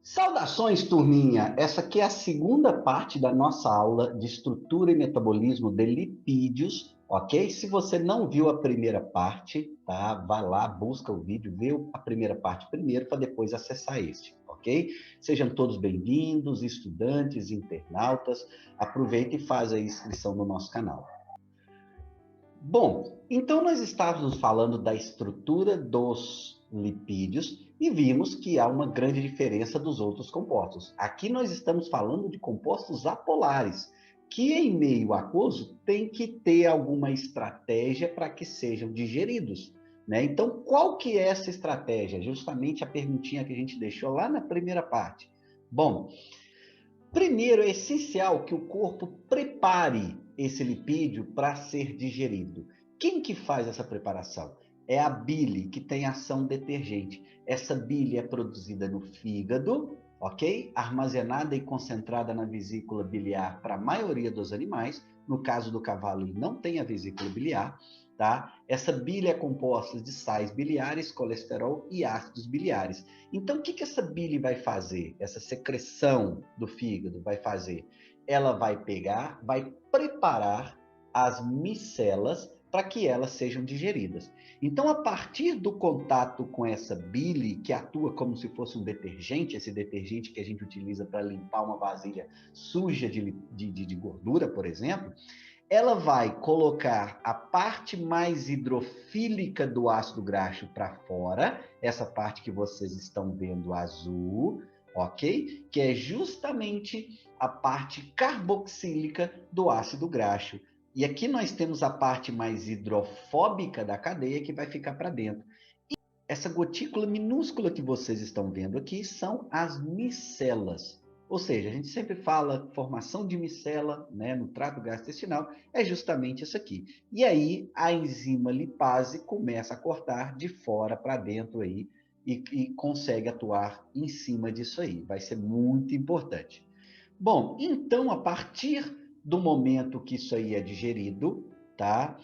Saudações, turminha! Essa aqui é a segunda parte da nossa aula de estrutura e metabolismo de lipídios, ok? Se você não viu a primeira parte, tá? Vai lá, busca o vídeo, vê a primeira parte primeiro para depois acessar este, ok? Sejam todos bem-vindos, estudantes, internautas. Aproveita e faz a inscrição no nosso canal. Bom, então nós estávamos falando da estrutura dos lipídios e vimos que há uma grande diferença dos outros compostos. Aqui nós estamos falando de compostos apolares, que em meio aquoso tem que ter alguma estratégia para que sejam digeridos, né? Então, qual que é essa estratégia? Justamente a perguntinha que a gente deixou lá na primeira parte. Bom, primeiro, é essencial que o corpo prepare esse lipídio para ser digerido. Quem que faz essa preparação? É a bile, que tem ação detergente. Essa bile é produzida no fígado, ok? Armazenada e concentrada na vesícula biliar para a maioria dos animais. No caso do cavalo, ele não tem a vesícula biliar, tá? Essa bile é composta de sais biliares, colesterol e ácidos biliares. Então, o que essa bile vai fazer? Essa secreção do fígado vai fazer? Ela vai pegar, vai preparar as micelas para que elas sejam digeridas. Então, a partir do contato com essa bile, que atua como se fosse um detergente, esse detergente que a gente utiliza para limpar uma vasilha suja de gordura, por exemplo, ela vai colocar a parte mais hidrofílica do ácido graxo para fora, essa parte que vocês estão vendo azul, ok? Que é justamente a parte carboxílica do ácido graxo. E aqui nós temos a parte mais hidrofóbica da cadeia que vai ficar para dentro. E essa gotícula minúscula que vocês estão vendo aqui são as micelas. Ou seja, a gente sempre fala formação de micela, né, no trato gastrointestinal, é justamente isso aqui. E aí a enzima lipase começa a cortar de fora para dentro aí e consegue atuar em cima disso aí. Vai ser muito importante. Bom, então a partir do momento que isso aí é digerido, tá?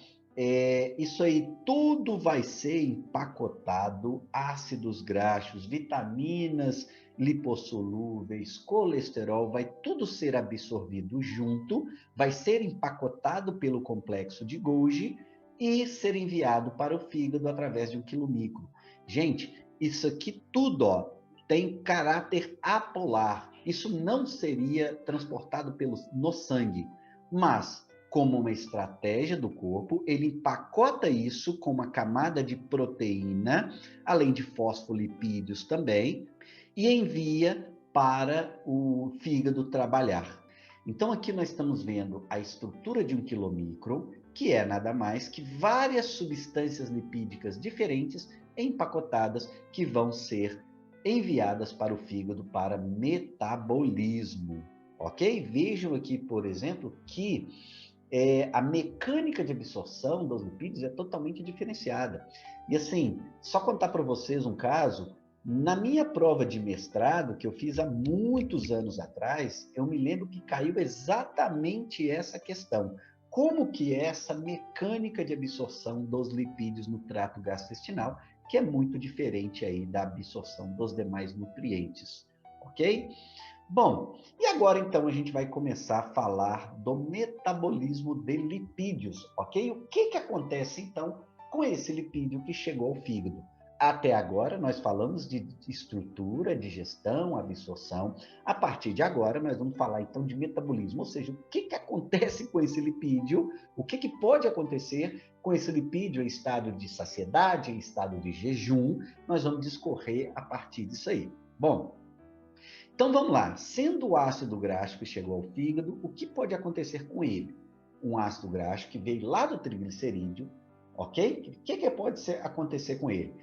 Isso aí tudo vai ser empacotado, ácidos graxos, vitaminas lipossolúveis, colesterol, vai tudo ser absorvido junto, vai ser empacotado pelo complexo de Golgi e ser enviado para o fígado através de um quilomicro. Gente, isso aqui tudo, ó, tem caráter apolar. Isso não seria transportado no sangue, mas como uma estratégia do corpo, ele empacota isso com uma camada de proteína, além de fosfolipídios também, e envia para o fígado trabalhar. Então aqui nós estamos vendo a estrutura de um quilomicro, que é nada mais que várias substâncias lipídicas diferentes empacotadas que vão ser enviadas para o fígado para metabolismo, ok? Vejam aqui, por exemplo, que a mecânica de absorção dos lipídios é totalmente diferenciada. E assim, só contar para vocês um caso, na minha prova de mestrado, que eu fiz há muitos anos atrás, eu me lembro que caiu exatamente essa questão. Como que é essa mecânica de absorção dos lipídios no trato gastrointestinal, que é muito diferente aí da absorção dos demais nutrientes, ok? Bom, e agora então a gente vai começar a falar do metabolismo de lipídios, ok? O que acontece então com esse lipídio que chegou ao fígado? Até agora nós falamos de estrutura, digestão, absorção. A partir de agora nós vamos falar então de metabolismo, ou seja, o que acontece com esse lipídio, o que pode acontecer com esse lipídio em estado de saciedade, em estado de jejum, nós vamos discorrer a partir disso aí. Bom, então vamos lá, sendo o ácido graxo que chegou ao fígado, o que pode acontecer com ele? Um ácido graxo que veio lá do triglicerídeo, ok? O que pode acontecer com ele?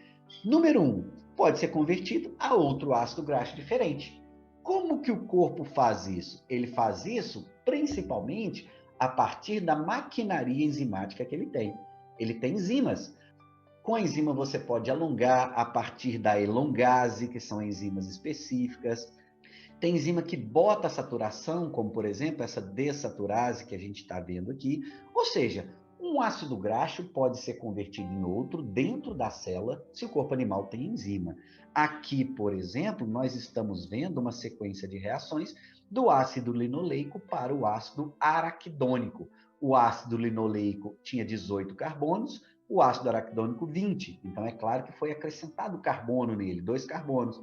Número 1, pode ser convertido a outro ácido graxo diferente. Como que o corpo faz isso? Ele faz isso principalmente a partir da maquinaria enzimática que ele tem. Ele tem enzimas. Com a enzima você pode alongar a partir da elongase, que são enzimas específicas. Tem enzima que bota a saturação, como por exemplo essa dessaturase que a gente está vendo aqui. Ou seja, um ácido graxo pode ser convertido em outro dentro da célula se o corpo animal tem enzima. Aqui, por exemplo, nós estamos vendo uma sequência de reações do ácido linoleico para o ácido araquidônico. O ácido linoleico tinha 18 carbonos, o ácido araquidônico 20. Então, é claro que foi acrescentado carbono nele, 2 carbonos.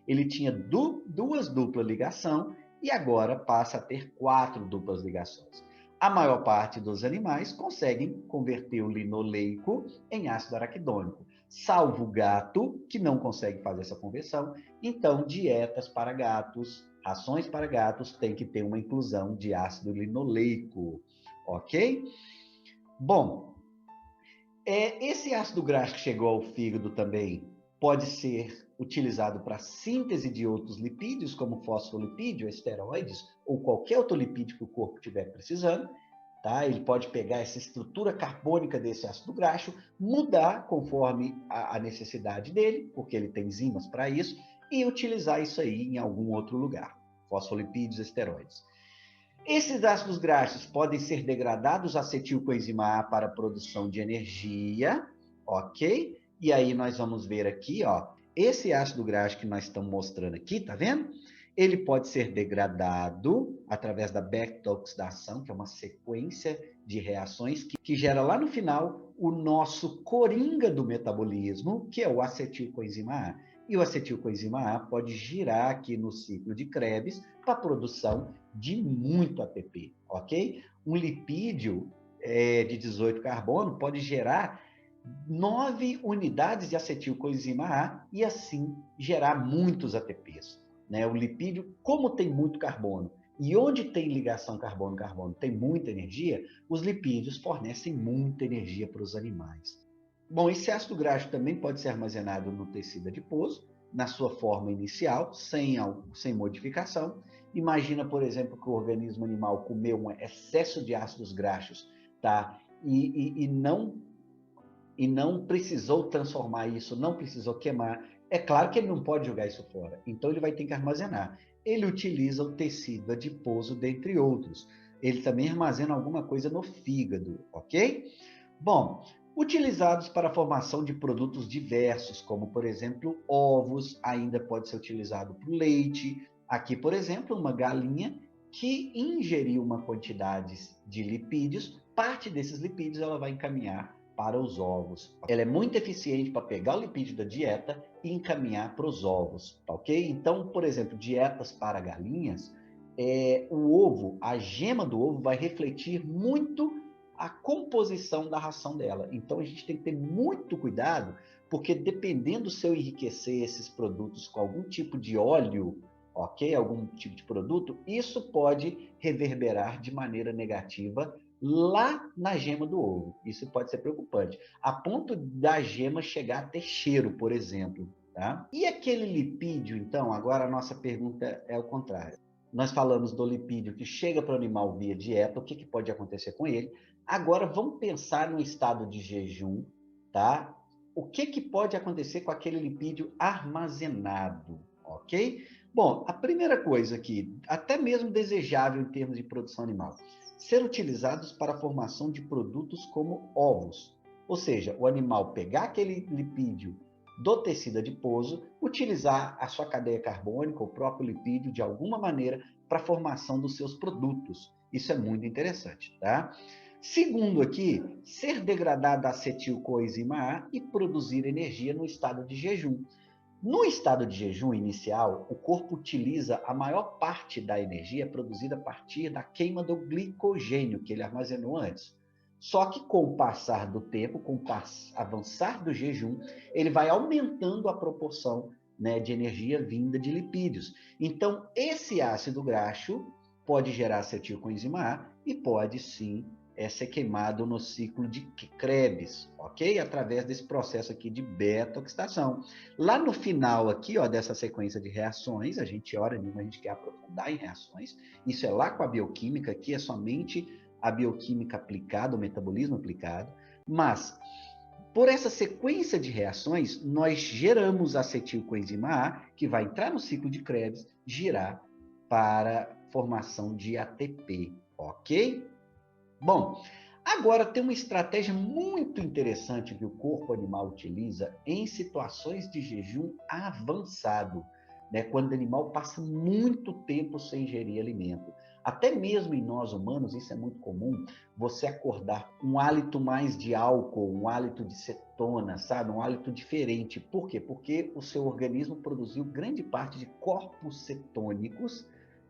Ele tinha duas duplas ligações e agora passa a ter 4 duplas ligações. A maior parte dos animais conseguem converter o linoleico em ácido araquidônico, salvo o gato, que não consegue fazer essa conversão. Então, dietas para gatos, rações para gatos, tem que ter uma inclusão de ácido linoleico, ok? Bom, esse ácido graxo que chegou ao fígado também pode ser utilizado para síntese de outros lipídios, como fosfolipídio, esteroides, ou qualquer outro lipídio que o corpo estiver precisando. Tá? Ele pode pegar essa estrutura carbônica desse ácido graxo, mudar conforme a necessidade dele, porque ele tem enzimas para isso, e utilizar isso aí em algum outro lugar. Fosfolipídios, esteroides. Esses ácidos graxos podem ser degradados a acetilcoenzima A para a produção de energia, ok? E aí nós vamos ver aqui, ó, esse ácido graxo que nós estamos mostrando aqui, tá vendo? Ele pode ser degradado através da beta-oxidação, que é uma sequência de reações que gera lá no final o nosso coringa do metabolismo, que é o acetilcoenzima A. E o acetilcoenzima A pode girar aqui no ciclo de Krebs para a produção de muito ATP, ok? Um lipídio de 18 carbono pode gerar 9 unidades de acetilcoenzima A e assim gerar muitos ATPs. Né? O lipídio, como tem muito carbono e onde tem ligação carbono-carbono tem muita energia, os lipídios fornecem muita energia para os animais. Bom, esse ácido graxo também pode ser armazenado no tecido adiposo, na sua forma inicial, sem modificação. Imagina, por exemplo, que o organismo animal comeu um excesso de ácidos graxos, tá? E não precisou transformar isso, não precisou queimar. É claro que ele não pode jogar isso fora, então ele vai ter que armazenar. Ele utiliza o tecido adiposo, dentre outros. Ele também armazena alguma coisa no fígado, ok? Bom, utilizados para a formação de produtos diversos, como, por exemplo, ovos, ainda pode ser utilizado para o leite. Aqui, por exemplo, uma galinha que ingeriu uma quantidade de lipídios, parte desses lipídios ela vai encaminhar para os ovos. Ela é muito eficiente para pegar o lipídio da dieta e encaminhar para os ovos, tá ok? Então, por exemplo, dietas para galinhas, o ovo, a gema do ovo vai refletir muito a composição da ração dela. Então, a gente tem que ter muito cuidado, porque dependendo se eu enriquecer esses produtos com algum tipo de óleo, ok? Algum tipo de produto, isso pode reverberar de maneira negativa lá na gema do ovo. Isso pode ser preocupante, a ponto da gema chegar a ter cheiro, por exemplo. Tá? E aquele lipídio, então, agora a nossa pergunta é o contrário. Nós falamos do lipídio que chega para o animal via dieta, o que pode acontecer com ele. Agora vamos pensar no estado de jejum, tá? O que pode acontecer com aquele lipídio armazenado, ok? Bom, a primeira coisa aqui, até mesmo desejável em termos de produção animal, ser utilizados para a formação de produtos como ovos. Ou seja, o animal pegar aquele lipídio do tecido adiposo, utilizar a sua cadeia carbônica, o próprio lipídio, de alguma maneira, para a formação dos seus produtos. Isso é muito interessante, tá? Segundo aqui, ser degradada a acetilcoenzima A e produzir energia no estado de jejum. No estado de jejum inicial, o corpo utiliza a maior parte da energia produzida a partir da queima do glicogênio que ele armazenou antes. Só que com o passar do tempo, com o avançar do jejum, ele vai aumentando a proporção, né, de energia vinda de lipídios. Então, esse ácido graxo pode gerar acetilcoenzima A e pode sim ser queimado no ciclo de Krebs, ok? Através desse processo aqui de beta-oxidação. Lá no final aqui, ó, dessa sequência de reações, a gente quer aprofundar em reações, isso é lá com a bioquímica, aqui é somente a bioquímica aplicada, o metabolismo aplicado, mas por essa sequência de reações, nós geramos acetilcoenzima A, que vai entrar no ciclo de Krebs, girar para formação de ATP, ok? Bom, agora tem uma estratégia muito interessante que o corpo animal utiliza em situações de jejum avançado, né? Quando o animal passa muito tempo sem ingerir alimento. Até mesmo em nós humanos, isso é muito comum, você acordar com um hálito mais de álcool, um hálito de cetona, sabe? Um hálito diferente. Por quê? Porque o seu organismo produziu grande parte de corpos cetônicos,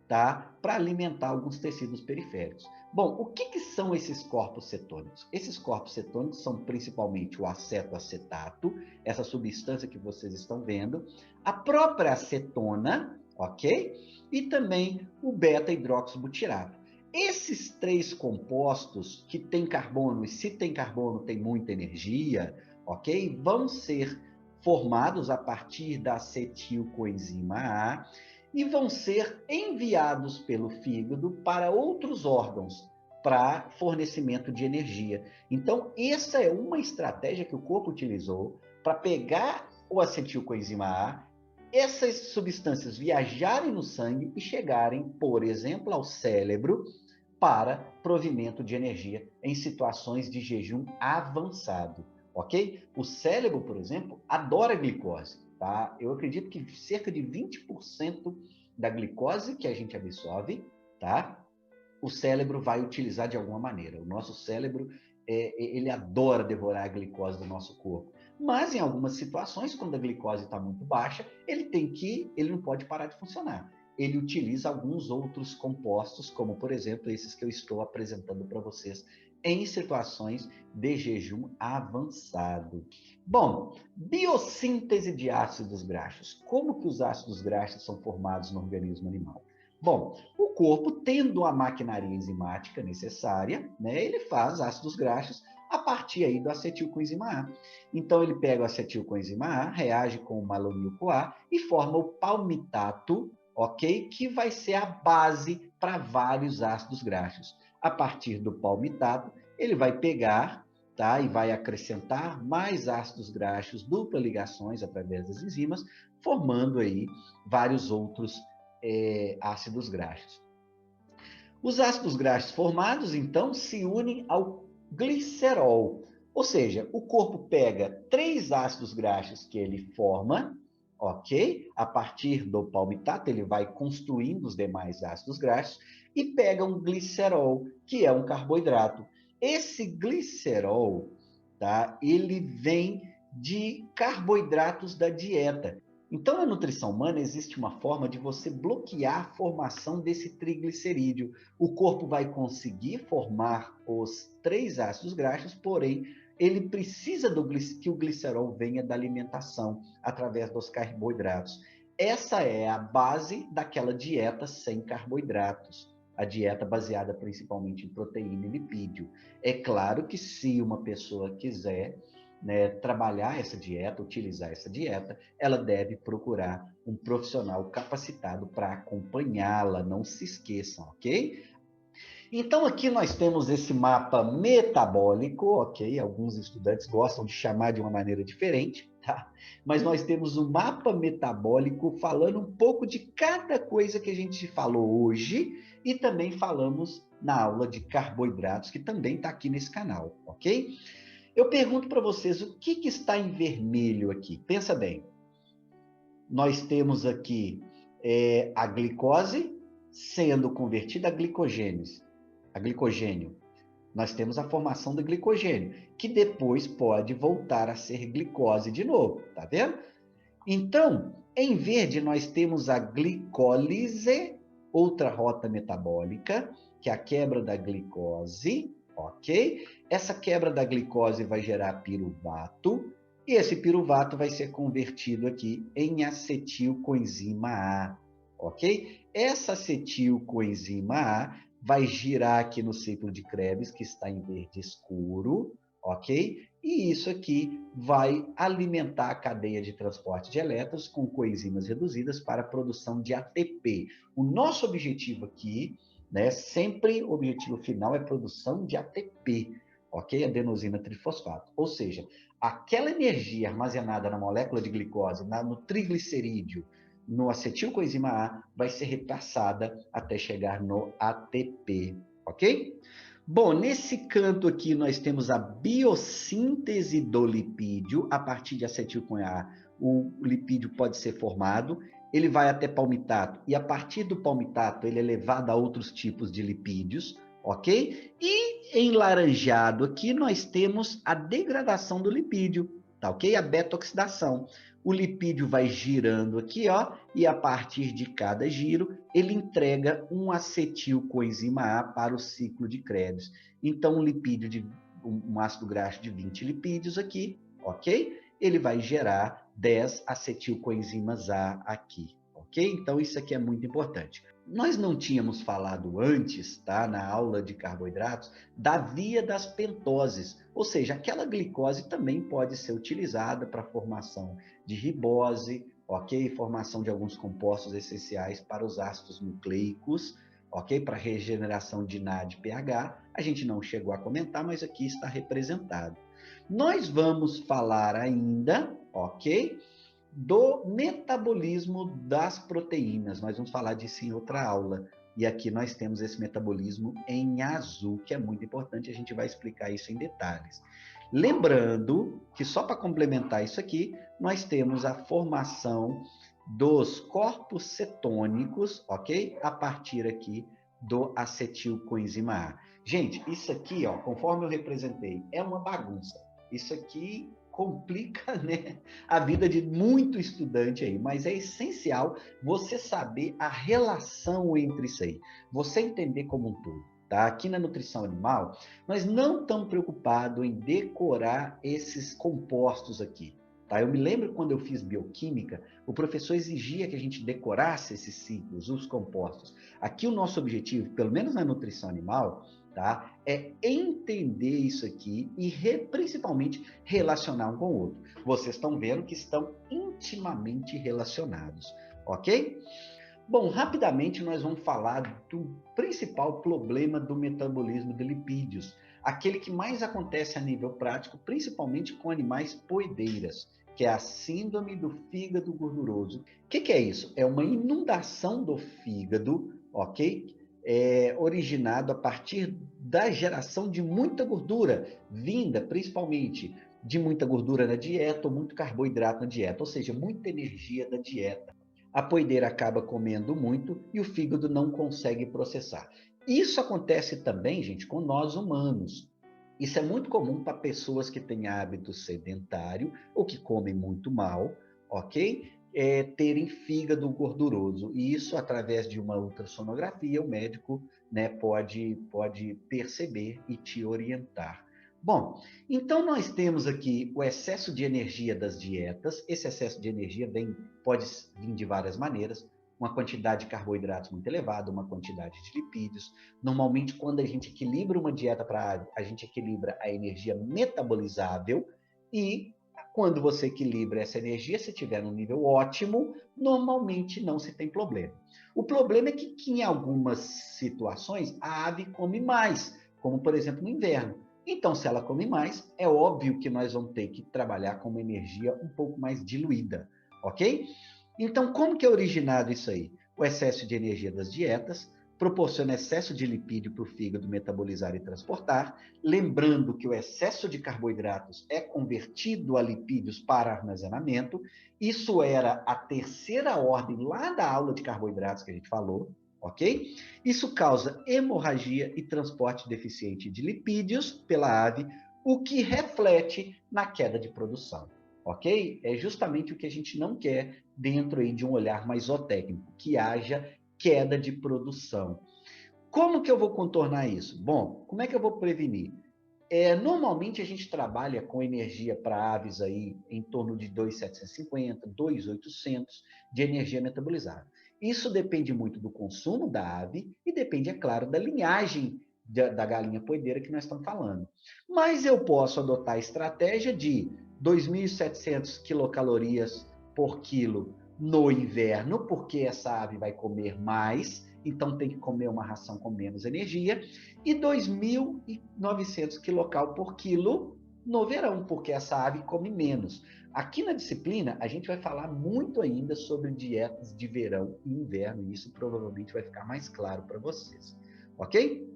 tá? Para alimentar alguns tecidos periféricos. Bom, o que são esses corpos cetônicos? Esses corpos cetônicos são principalmente o acetoacetato, essa substância que vocês estão vendo, a própria acetona, ok? E também o beta-hidroxibutirato. Esses três compostos que têm carbono, e se tem carbono tem muita energia, ok? Vão ser formados a partir da acetilcoenzima A, e vão ser enviados pelo fígado para outros órgãos para fornecimento de energia. Então, essa é uma estratégia que o corpo utilizou para pegar o acetilcoenzima A, essas substâncias viajarem no sangue e chegarem, por exemplo, ao cérebro para provimento de energia em situações de jejum avançado, ok? O cérebro, por exemplo, adora glicose, tá? Eu acredito que cerca de 20% da glicose que a gente absorve, tá? O cérebro vai utilizar de alguma maneira. O nosso cérebro, ele adora devorar a glicose do nosso corpo. Mas em algumas situações, quando a glicose está muito baixa, ele não pode parar de funcionar. Ele utiliza alguns outros compostos, como por exemplo esses que eu estou apresentando para vocês em situações de jejum avançado. Bom, biossíntese de ácidos graxos. Como que os ácidos graxos são formados no organismo animal? Bom, o corpo, tendo a maquinaria enzimática necessária, né, ele faz ácidos graxos a partir aí do acetilcoenzima A. Então, ele pega o acetilcoenzima A, reage com o malonil-CoA e forma o palmitato, ok? Que vai ser a base para vários ácidos graxos. A partir do palmitato, ele vai pegar, tá, e vai acrescentar mais ácidos graxos, dupla ligações através das enzimas, formando aí vários outros ácidos graxos. Os ácidos graxos formados, então, se unem ao glicerol, ou seja, o corpo pega 3 ácidos graxos que ele forma, ok? A partir do palmitato, ele vai construindo os demais ácidos graxos e pega um glicerol, que é um carboidrato. Esse glicerol, tá? Ele vem de carboidratos da dieta. Então, na nutrição humana, existe uma forma de você bloquear a formação desse triglicerídeo. O corpo vai conseguir formar os 3 ácidos graxos, porém, ele precisa que o glicerol venha da alimentação, através dos carboidratos. Essa é a base daquela dieta sem carboidratos, a dieta baseada principalmente em proteína e lipídio. É claro que se uma pessoa quiser, né, trabalhar essa dieta, utilizar essa dieta, ela deve procurar um profissional capacitado para acompanhá-la, não se esqueçam, ok? Então aqui nós temos esse mapa metabólico, ok? Alguns estudantes gostam de chamar de uma maneira diferente, tá? Mas nós temos um mapa metabólico falando um pouco de cada coisa que a gente falou hoje e também falamos na aula de carboidratos, que também está aqui nesse canal, ok? Eu pergunto para vocês, o que está em vermelho aqui? Pensa bem. Nós temos aqui a glicose sendo convertida a glicogênio. Nós temos a formação do glicogênio, que depois pode voltar a ser glicose de novo, tá vendo? Então, em verde, nós temos a glicólise, outra rota metabólica, que é a quebra da glicose, ok? Essa quebra da glicose vai gerar piruvato, e esse piruvato vai ser convertido aqui em acetilcoenzima A, ok? Essa acetilcoenzima A vai girar aqui no ciclo de Krebs, que está em verde escuro, ok? E isso aqui vai alimentar a cadeia de transporte de elétrons com coenzimas reduzidas para a produção de ATP. O nosso objetivo aqui, né, sempre o objetivo final é produção de ATP, ok? Adenosina trifosfato. Ou seja, aquela energia armazenada na molécula de glicose, no triglicerídeo, no acetilcoenzima A, vai ser repassada até chegar no ATP, ok? Bom, nesse canto aqui nós temos a biossíntese do lipídio. A partir de acetil-CoA, o lipídio pode ser formado, ele vai até palmitato, e a partir do palmitato ele é levado a outros tipos de lipídios, ok? E em laranjado aqui nós temos a degradação do lipídio, tá ok? A beta-oxidação. O lipídio vai girando aqui, ó, e a partir de cada giro, ele entrega um acetilcoenzima A para o ciclo de Krebs. Então, um ácido graxo de 20 lipídios aqui, ok? Ele vai gerar 10 acetilcoenzimas A aqui, ok? Então, isso aqui é muito importante. Nós não tínhamos falado antes, tá, na aula de carboidratos, da via das pentoses, ou seja, aquela glicose também pode ser utilizada para a formação de ribose, ok? Formação de alguns compostos essenciais para os ácidos nucleicos, ok? Para regeneração de NADPH. A gente não chegou a comentar, mas aqui está representado. Nós vamos falar ainda, ok? Do metabolismo das proteínas. Nós vamos falar disso em outra aula. E aqui nós temos esse metabolismo em azul, que é muito importante, a gente vai explicar isso em detalhes. Lembrando que, só para complementar isso aqui, nós temos a formação dos corpos cetônicos, ok? A partir aqui do acetilcoenzima A. Gente, isso aqui, ó, conforme eu representei, é uma bagunça. Isso aqui complica, né, a vida de muito estudante aí, mas é essencial você saber a relação entre isso aí, você entender como um todo, tá? Aqui na nutrição animal, nós não estamos preocupados em decorar esses compostos aqui, tá? Eu me lembro quando eu fiz bioquímica, o professor exigia que a gente decorasse esses ciclos, os compostos. Aqui o nosso objetivo, pelo menos na nutrição animal, tá? É entender isso aqui e principalmente relacionar um com o outro. Vocês estão vendo que estão intimamente relacionados, ok? Bom, rapidamente nós vamos falar do principal problema do metabolismo de lipídios, aquele que mais acontece a nível prático, principalmente com animais poedeiras, que é a síndrome do fígado gorduroso. O que é isso? É uma inundação do fígado, ok? Originado a partir da geração de muita gordura, vinda principalmente de muita gordura na dieta ou muito carboidrato na dieta, ou seja, muita energia da dieta. A poedeira acaba comendo muito e o fígado não consegue processar. Isso acontece também, gente, com nós humanos. Isso é muito comum para pessoas que têm hábito sedentário ou que comem muito mal, ok? Terem fígado gorduroso. E isso, através de uma ultrassonografia, o médico, né, pode perceber e te orientar. Bom, então nós temos aqui o excesso de energia das dietas. Esse excesso de energia pode vir de várias maneiras. Uma quantidade de carboidratos muito elevada, uma quantidade de lipídios. Normalmente, quando a gente equilibra uma dieta para ave, a gente equilibra a energia metabolizável e quando você equilibra essa energia, se tiver num nível ótimo, normalmente não se tem problema. O problema é que em algumas situações a ave come mais, como por exemplo no inverno. Então, se ela come mais, é óbvio que nós vamos ter que trabalhar com uma energia um pouco mais diluída, ok? Então, como que é originado isso aí? O excesso de energia das dietas proporciona excesso de lipídio para o fígado metabolizar e transportar, lembrando que o excesso de carboidratos é convertido a lipídios para armazenamento. Isso era a terceira ordem lá da aula de carboidratos que a gente falou, ok? Isso causa hemorragia e transporte deficiente de lipídios pela ave, o que reflete na queda de produção, ok? É justamente o que a gente não quer dentro aí de um olhar mais zootécnico, que haja queda de produção. Como que eu vou contornar isso? Bom, como é que eu vou prevenir? Normalmente a gente trabalha com energia para aves aí em torno de 2.750, 2.800 de energia metabolizada. Isso depende muito do consumo da ave e depende, é claro, da linhagem da galinha poedeira que nós estamos falando. Mas eu posso adotar a estratégia de 2.700 quilocalorias por quilo no inverno, porque essa ave vai comer mais, então tem que comer uma ração com menos energia, e 2.900 quilocal por quilo no verão, porque essa ave come menos. Aqui na disciplina, a gente vai falar muito ainda sobre dietas de verão e inverno, e isso provavelmente vai ficar mais claro para vocês, ok?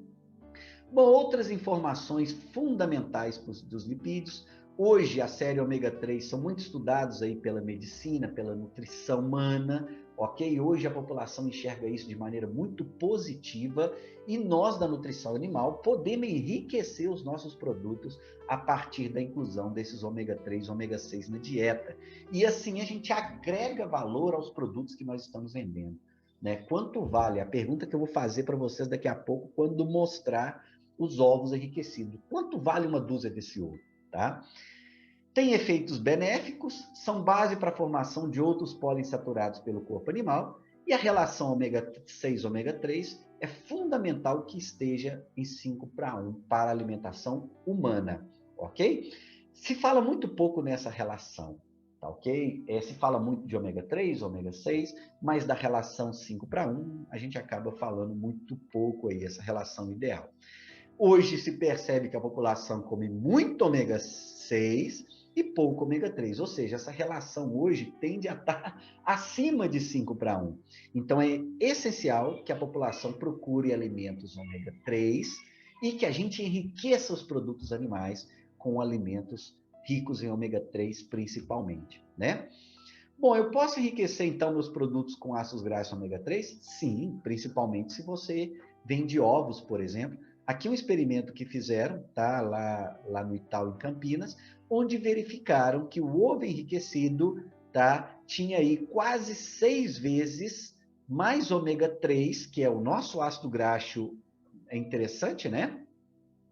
Bom, outras informações fundamentais dos lipídios. Hoje, a série ômega 3 são muito estudados aí pela medicina, pela nutrição humana, ok? Hoje a população enxerga isso de maneira muito positiva e nós da nutrição animal podemos enriquecer os nossos produtos a partir da inclusão desses ômega 3, ômega 6 na dieta. E assim a gente agrega valor aos produtos que nós estamos vendendo, né? Quanto vale? A pergunta que eu vou fazer para vocês daqui a pouco, quando mostrar os ovos enriquecidos. Quanto vale uma dúzia desse ovo, tá? Tem efeitos benéficos, são base para a formação de outros poliinsaturados pelo corpo animal, e a relação ômega 6 ômega 3 é fundamental que esteja em 5:1 para a alimentação humana, ok? Se fala muito pouco nessa relação, tá ok? Se fala muito de ômega 3, ômega 6, mas da relação 5:1 a gente acaba falando muito pouco aí, essa relação ideal. Hoje se percebe que a população come muito ômega 6 e pouco ômega 3, ou seja, essa relação hoje tende a estar acima de 5:1. Então é essencial que a população procure alimentos ômega 3 e que a gente enriqueça os produtos animais com alimentos ricos em ômega 3 principalmente, né? Bom, eu posso enriquecer então meus produtos com ácidos graxos ômega 3? Sim, principalmente se você vende ovos, por exemplo. Aqui um experimento que fizeram, tá, lá no Itaú, em Campinas, onde verificaram que o ovo enriquecido, tá, tinha aí quase 6 vezes mais ômega 3, que é o nosso ácido graxo, é interessante, né?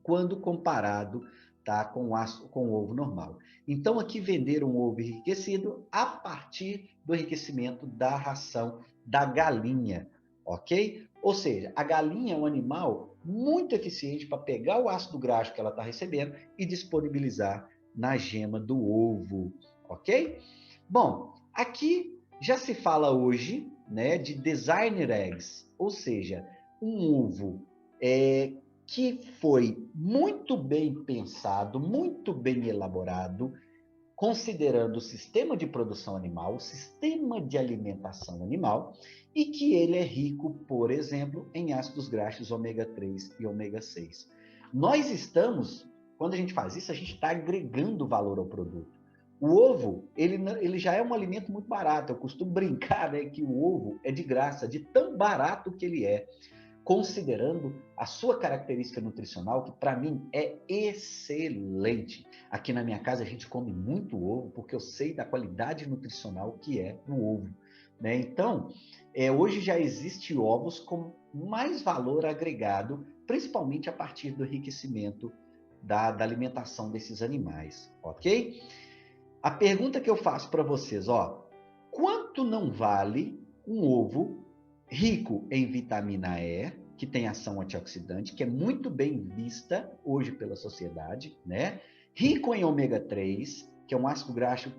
Quando comparado, tá, com o ovo normal. Então, aqui venderam um ovo enriquecido a partir do enriquecimento da ração da galinha, ok? Ou seja, a galinha é um animal muito eficiente para pegar o ácido graxo que ela está recebendo e disponibilizar na gema do ovo, ok? Bom, aqui já se fala hoje, né, de designer eggs, ou seja, um ovo que foi muito bem pensado, muito bem elaborado, considerando o sistema de produção animal, o sistema de alimentação animal, e que ele é rico, por exemplo, em ácidos graxos ômega 3 e ômega 6. Nós estamos, quando a gente faz isso, a gente está agregando valor ao produto. O ovo, ele já é um alimento muito barato. Eu costumo brincar, né, que o ovo é de graça, de tão barato que ele é, considerando a sua característica nutricional, que para mim é excelente. Aqui na minha casa a gente come muito ovo, porque eu sei da qualidade nutricional que é no ovo, né? Então, hoje já existe ovos com mais valor agregado, principalmente a partir do enriquecimento da alimentação desses animais, ok? A pergunta que eu faço para vocês, quanto não vale um ovo rico em vitamina E, que tem ação antioxidante, que é muito bem vista hoje pela sociedade, né? Rico em ômega 3, que é um ácido graxo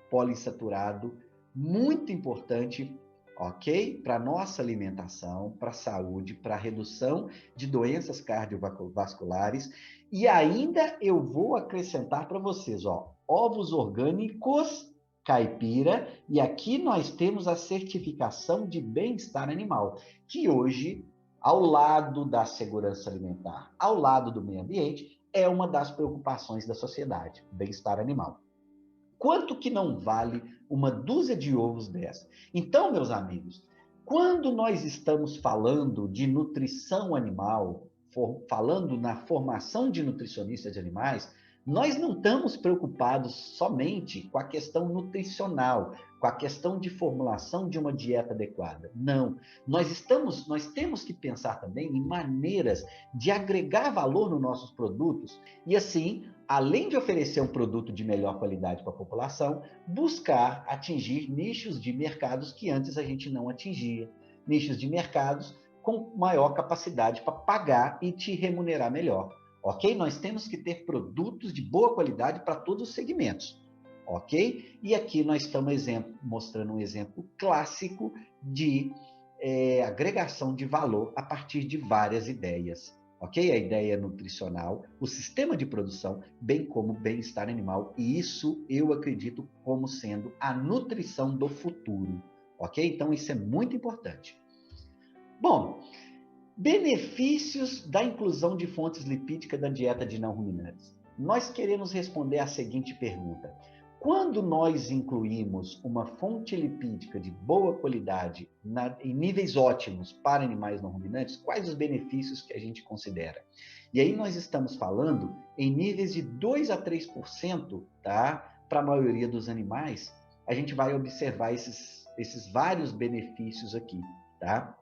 poliinsaturado, muito importante, ok? Para nossa alimentação, para a saúde, para a redução de doenças cardiovasculares. E ainda eu vou acrescentar para vocês, ovos orgânicos caipira, e aqui nós temos a certificação de bem-estar animal, que hoje, ao lado da segurança alimentar, ao lado do meio ambiente, é uma das preocupações da sociedade, bem-estar animal. Quanto que não vale uma dúzia de ovos dessa? Então, meus amigos, quando nós estamos falando de nutrição animal, falando na formação de nutricionistas de animais, nós não estamos preocupados somente com a questão nutricional, com a questão de formulação de uma dieta adequada. Não, nós temos que pensar também em maneiras de agregar valor nos nossos produtos e assim, além de oferecer um produto de melhor qualidade para a população, buscar atingir nichos de mercados que antes a gente não atingia, nichos de mercados com maior capacidade para pagar e te remunerar melhor. Ok? Nós temos que ter produtos de boa qualidade para todos os segmentos. Ok? E aqui nós estamos mostrando um exemplo clássico de agregação de valor a partir de várias ideias. ok? A ideia nutricional, o sistema de produção, bem como o bem-estar animal. E isso eu acredito como sendo a nutrição do futuro, ok? Então isso é muito importante. Bom, benefícios da inclusão de fontes lipídicas da dieta de não ruminantes. Nós queremos responder a seguinte pergunta: quando nós incluímos uma fonte lipídica de boa qualidade em níveis ótimos para animais não ruminantes, quais os benefícios que a gente considera? E aí nós estamos falando em níveis de 2 a 3%, tá? Para a maioria dos animais, a gente vai observar esses vários benefícios aqui, tá?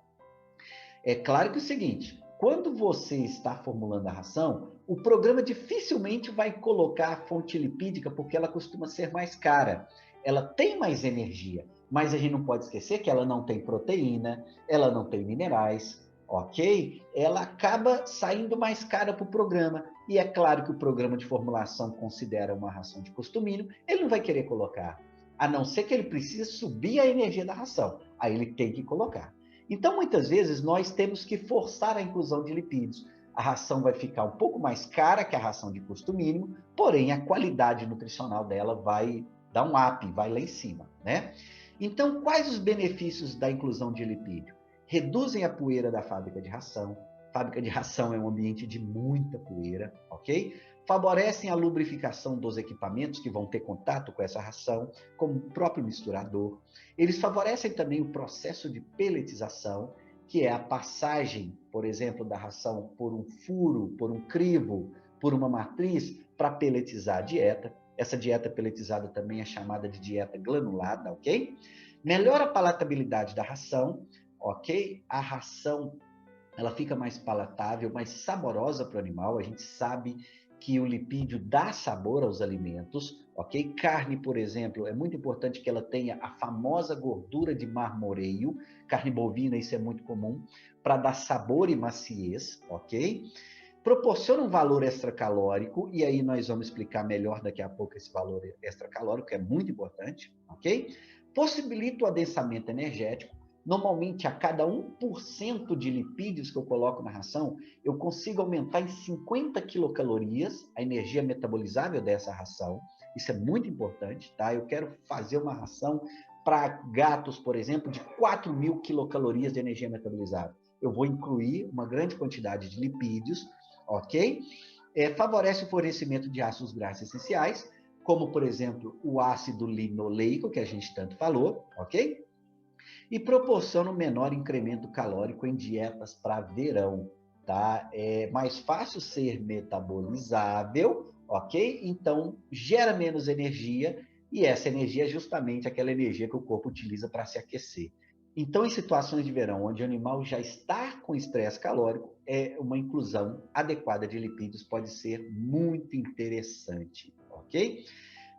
É claro que é o seguinte, quando você está formulando a ração, o programa dificilmente vai colocar a fonte lipídica porque ela costuma ser mais cara. Ela tem mais energia, mas a gente não pode esquecer que ela não tem proteína, ela não tem minerais, ok? Ela acaba saindo mais cara para o programa. E é claro que o programa de formulação considera uma ração de custo mínimo, ele não vai querer colocar, a não ser que ele precise subir a energia da ração. Aí ele tem que colocar. Então, muitas vezes, nós temos que forçar a inclusão de lipídios. A ração vai ficar um pouco mais cara que a ração de custo mínimo, porém a qualidade nutricional dela vai dar um up, vai lá em cima, né? Então, quais os benefícios da inclusão de lipídio? Reduzem a poeira da fábrica de ração. Fábrica de ração é um ambiente de muita poeira, ok? Favorecem a lubrificação dos equipamentos que vão ter contato com essa ração, como o próprio misturador. Eles favorecem também o processo de pelletização, que é a passagem, por exemplo, da ração por um furo, por um crivo, por uma matriz, para pelletizar a dieta. Essa dieta pelletizada também é chamada de dieta granulada, ok? Melhora a palatabilidade da ração, ok? A ração ela fica mais palatável, mais saborosa para o animal. A gente sabe que o lipídio dá sabor aos alimentos, ok? Carne, por exemplo, é muito importante que ela tenha a famosa gordura de marmoreio. Carne bovina, isso é muito comum, para dar sabor e maciez, ok? Proporciona um valor extracalórico, e aí nós vamos explicar melhor daqui a pouco esse valor extracalórico, que é muito importante, ok? Possibilita o adensamento energético. Normalmente, a cada 1% de lipídios que eu coloco na ração, eu consigo aumentar em 50 quilocalorias a energia metabolizável dessa ração. Isso é muito importante, tá? Eu quero fazer uma ração para gatos, por exemplo, de 4.000 quilocalorias de energia metabolizável. Eu vou incluir uma grande quantidade de lipídios, ok? Favorece o fornecimento de ácidos graxos essenciais, como, por exemplo, o ácido linoleico, que a gente tanto falou, ok? E proporciona um menor incremento calórico em dietas para verão, tá? É mais fácil ser metabolizável, ok? Então, gera menos energia, e essa energia é justamente aquela energia que o corpo utiliza para se aquecer. Então, em situações de verão, onde o animal já está com estresse calórico, uma inclusão adequada de lipídios pode ser muito interessante, ok?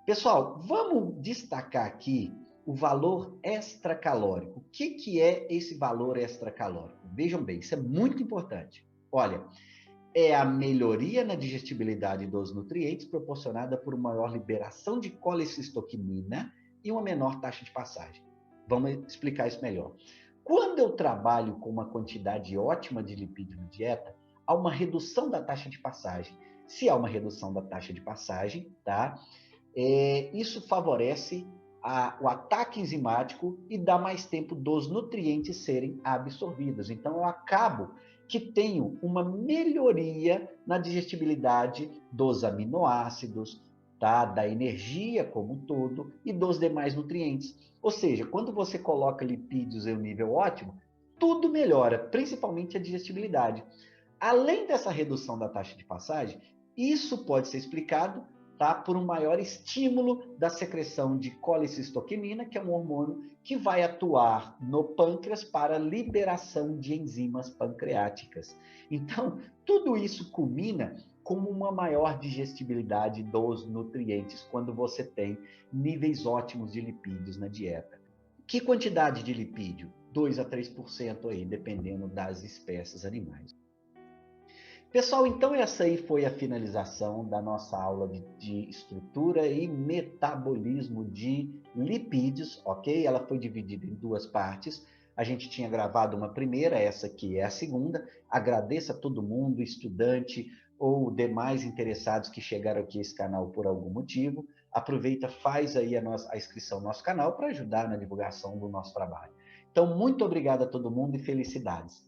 Pessoal, vamos destacar aqui o valor extracalórico. O que é esse valor extracalórico? Vejam bem, isso é muito importante. Olha, é a melhoria na digestibilidade dos nutrientes proporcionada por uma maior liberação de colecistoquinina e uma menor taxa de passagem. Vamos explicar isso melhor. Quando eu trabalho com uma quantidade ótima de lipídio na dieta, há uma redução da taxa de passagem. Se há uma redução da taxa de passagem, tá? Isso favorece o ataque enzimático e dá mais tempo dos nutrientes serem absorvidos. Então, eu acabo que tenho uma melhoria na digestibilidade dos aminoácidos, tá? Da energia como um todo e dos demais nutrientes. Ou seja, quando você coloca lipídios em um nível ótimo, tudo melhora, principalmente a digestibilidade. Além dessa redução da taxa de passagem, isso pode ser explicado, tá, por um maior estímulo da secreção de colecistoquinina, que é um hormônio que vai atuar no pâncreas para liberação de enzimas pancreáticas. Então, tudo isso culmina com uma maior digestibilidade dos nutrientes quando você tem níveis ótimos de lipídios na dieta. Que quantidade de lipídio? 2 a 3% aí, dependendo das espécies animais. Pessoal, então essa aí foi a finalização da nossa aula de estrutura e metabolismo de lipídios, ok? Ela foi dividida em duas partes. A gente tinha gravado uma primeira, essa aqui é a segunda. Agradeço a todo mundo, estudante ou demais interessados que chegaram aqui a esse canal por algum motivo. Aproveita, faz aí a inscrição no nosso canal para ajudar na divulgação do nosso trabalho. Então, muito obrigado a todo mundo e felicidades.